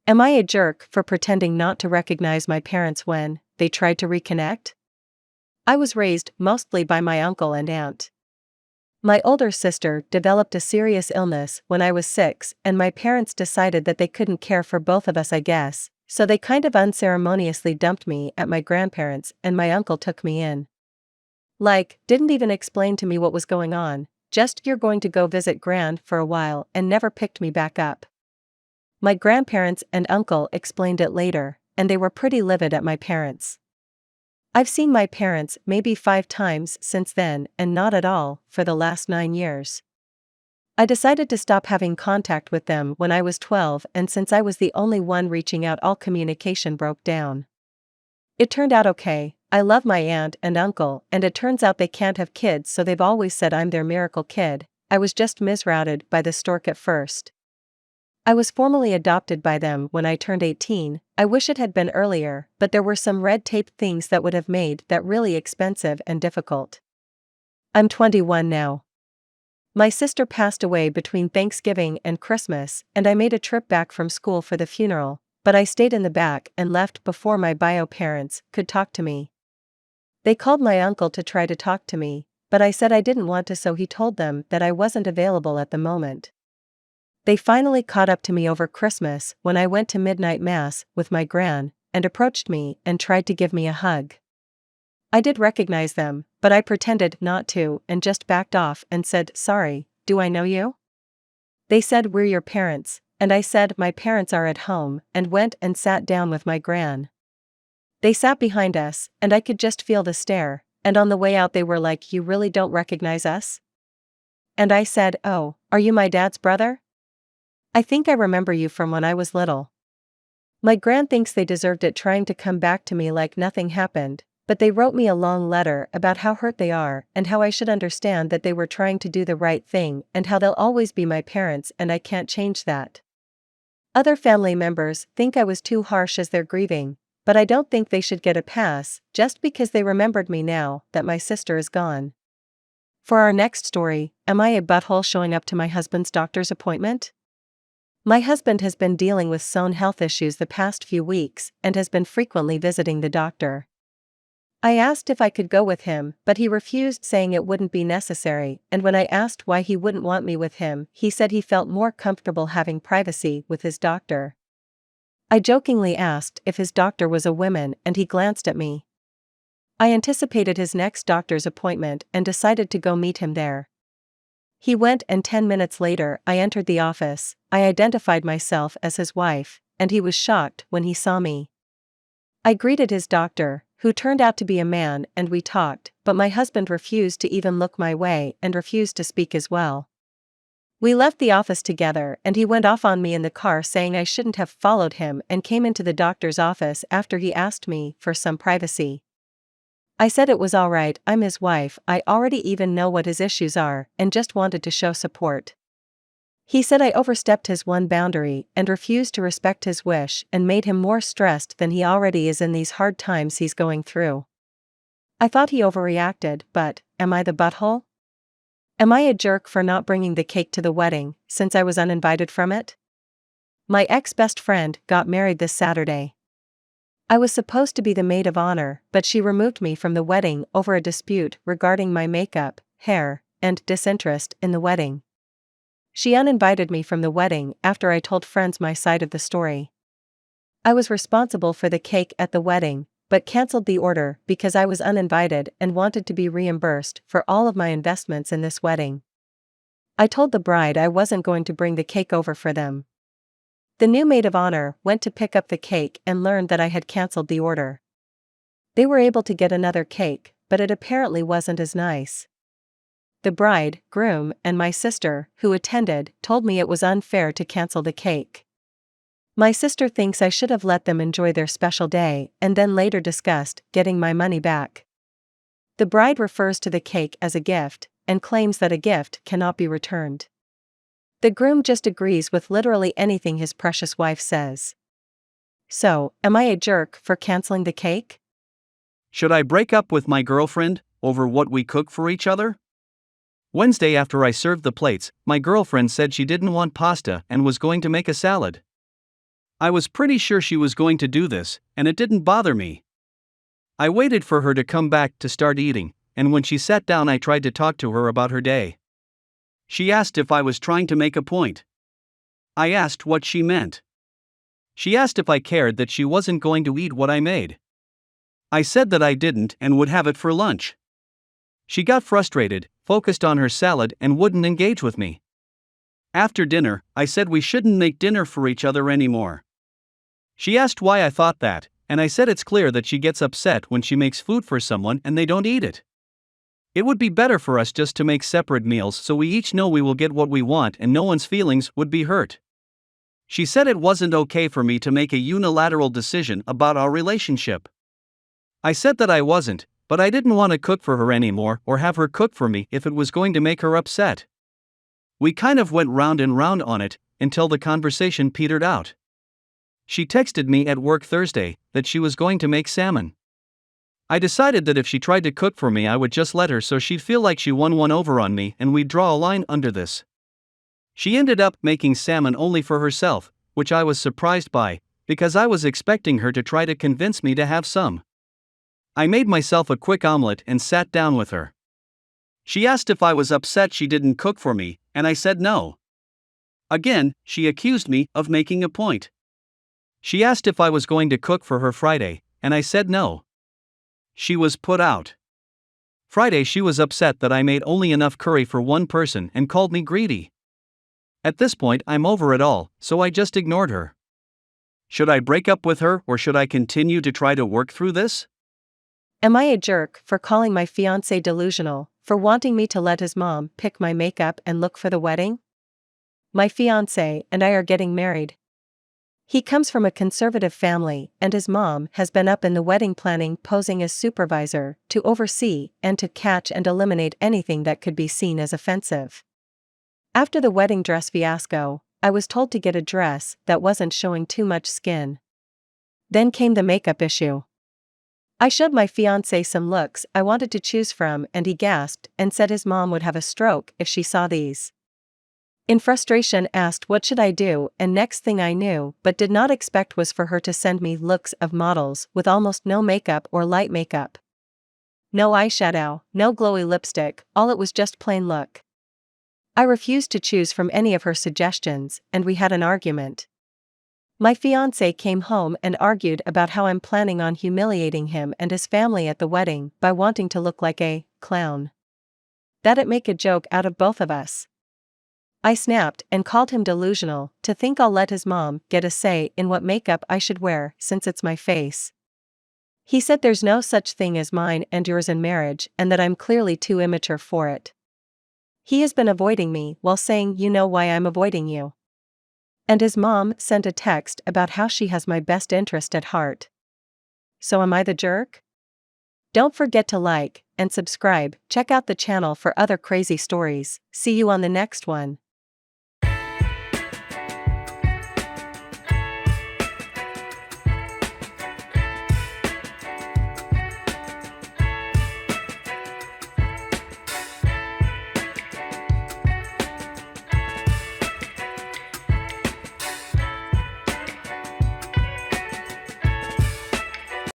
Am I a jerk for pretending not to recognize my parents when they tried to reconnect? I was raised mostly by my uncle and aunt. My older sister developed a serious illness when I was 6, and my parents decided that they couldn't care for both of us, I guess, so they kind of unceremoniously dumped me at my grandparents', and my uncle took me in. Like, didn't even explain to me what was going on, just you're going to go visit Gran for a while, and never picked me back up. My grandparents and uncle explained it later, and they were pretty livid at my parents. I've seen my parents maybe 5 times since then, and not at all for the last 9 years. I decided to stop having contact with them when I was 12, and since I was the only one reaching out, all communication broke down. It turned out okay. I love my aunt and uncle, and it turns out they can't have kids, so they've always said I'm their miracle kid. I was just misrouted by the stork at first. I was formally adopted by them when I turned 18. I wish it had been earlier, but there were some red tape things that would have made that really expensive and difficult. I'm 21 now. My sister passed away between Thanksgiving and Christmas, and I made a trip back from school for the funeral, but I stayed in the back and left before my bio parents could talk to me. They called my uncle to try to talk to me, but I said I didn't want to, so he told them that I wasn't available at the moment. They finally caught up to me over Christmas when I went to midnight mass with my gran, and approached me and tried to give me a hug. I did recognize them, but I pretended not to and just backed off and said, "Sorry, do I know you?" They said, "We're your parents," and I said, "My parents are at home," and went and sat down with my gran. They sat behind us, and I could just feel the stare, and on the way out they were like, "You really don't recognize us?" And I said, "Oh, are you my dad's brother? I think I remember you from when I was little." My gran thinks they deserved it, trying to come back to me like nothing happened, but they wrote me a long letter about how hurt they are and how I should understand that they were trying to do the right thing and how they'll always be my parents and I can't change that. Other family members think I was too harsh as they're grieving, but I don't think they should get a pass just because they remembered me now that my sister is gone. For our next story, am I a butthole showing up to my husband's doctor's appointment? My husband has been dealing with some health issues the past few weeks and has been frequently visiting the doctor. I asked if I could go with him, but he refused, saying it wouldn't be necessary, and when I asked why he wouldn't want me with him, he said he felt more comfortable having privacy with his doctor. I jokingly asked if his doctor was a woman, and he glanced at me. I anticipated his next doctor's appointment and decided to go meet him there. He went, and 10 minutes later I entered the office. I identified myself as his wife, and he was shocked when he saw me. I greeted his doctor, who turned out to be a man, and we talked, but my husband refused to even look my way and refused to speak as well. We left the office together, and he went off on me in the car, saying I shouldn't have followed him, and came into the doctor's office after he asked me for some privacy. I said it was alright, I'm his wife, I already even know what his issues are, and just wanted to show support. He said I overstepped his one boundary and refused to respect his wish and made him more stressed than he already is in these hard times he's going through. I thought he overreacted, but am I the butthole? Am I a jerk for not bringing the cake to the wedding, since I was uninvited from it? My ex-best friend got married this Saturday. I was supposed to be the maid of honor, but she removed me from the wedding over a dispute regarding my makeup, hair, and disinterest in the wedding. She uninvited me from the wedding after I told friends my side of the story. I was responsible for the cake at the wedding, but canceled the order because I was uninvited and wanted to be reimbursed for all of my investments in this wedding. I told the bride I wasn't going to bring the cake over for them. The new maid of honor went to pick up the cake and learned that I had canceled the order. They were able to get another cake, but it apparently wasn't as nice. The bride, groom, and my sister, who attended, told me it was unfair to cancel the cake. My sister thinks I should have let them enjoy their special day and then later discussed getting my money back. The bride refers to the cake as a gift and claims that a gift cannot be returned. The groom just agrees with literally anything his precious wife says. So, am I a jerk for canceling the cake? Should I break up with my girlfriend over what we cook for each other? Wednesday, after I served the plates, my girlfriend said she didn't want pasta and was going to make a salad. I was pretty sure she was going to do this, and it didn't bother me. I waited for her to come back to start eating, and when she sat down I tried to talk to her about her day. She asked if I was trying to make a point. I asked what she meant. She asked if I cared that she wasn't going to eat what I made. I said that I didn't and would have it for lunch. She got frustrated, focused on her salad, and wouldn't engage with me. After dinner, I said we shouldn't make dinner for each other anymore. She asked why I thought that, and I said it's clear that she gets upset when she makes food for someone and they don't eat it. It would be better for us just to make separate meals so we each know we will get what we want and no one's feelings would be hurt. She said it wasn't okay for me to make a unilateral decision about our relationship. I said that I wasn't, but I didn't want to cook for her anymore or have her cook for me if it was going to make her upset. We kind of went round and round on it until the conversation petered out. She texted me at work Thursday that she was going to make salmon. I decided that if she tried to cook for me I would just let her so she'd feel like she won one over on me and we'd draw a line under this. She ended up making salmon only for herself, which I was surprised by, because I was expecting her to try to convince me to have some. I made myself a quick omelet and sat down with her. She asked if I was upset she didn't cook for me, and I said no. Again, she accused me of making a point. She asked if I was going to cook for her Friday, and I said no. She was put out. Friday she was upset that I made only enough curry for one person and called me greedy. At this point I'm over it all, so I just ignored her. Should I break up with her or should I continue to try to work through this? Am I a jerk for calling my fiance delusional, for wanting me to let his mom pick my makeup and look for the wedding? My fiance and I are getting married. He comes from a conservative family and his mom has been up in the wedding planning posing as supervisor to oversee and to catch and eliminate anything that could be seen as offensive. After the wedding dress fiasco, I was told to get a dress that wasn't showing too much skin. Then came the makeup issue. I showed my fiancé some looks I wanted to choose from and he gasped and said his mom would have a stroke if she saw these. In frustration asked what should I do, and next thing I knew but did not expect was for her to send me looks of models with almost no makeup or light makeup. No eyeshadow, no glowy lipstick, all it was just plain look. I refused to choose from any of her suggestions and we had an argument. My fiancé came home and argued about how I'm planning on humiliating him and his family at the wedding by wanting to look like a clown. That'd make a joke out of both of us. I snapped and called him delusional to think I'll let his mom get a say in what makeup I should wear since it's my face. He said there's no such thing as mine and yours in marriage and that I'm clearly too immature for it. He has been avoiding me while saying you know why I'm avoiding you. And his mom sent a text about how she has my best interest at heart. So am I the jerk? Don't forget to like and subscribe, check out the channel for other crazy stories, see you on the next one.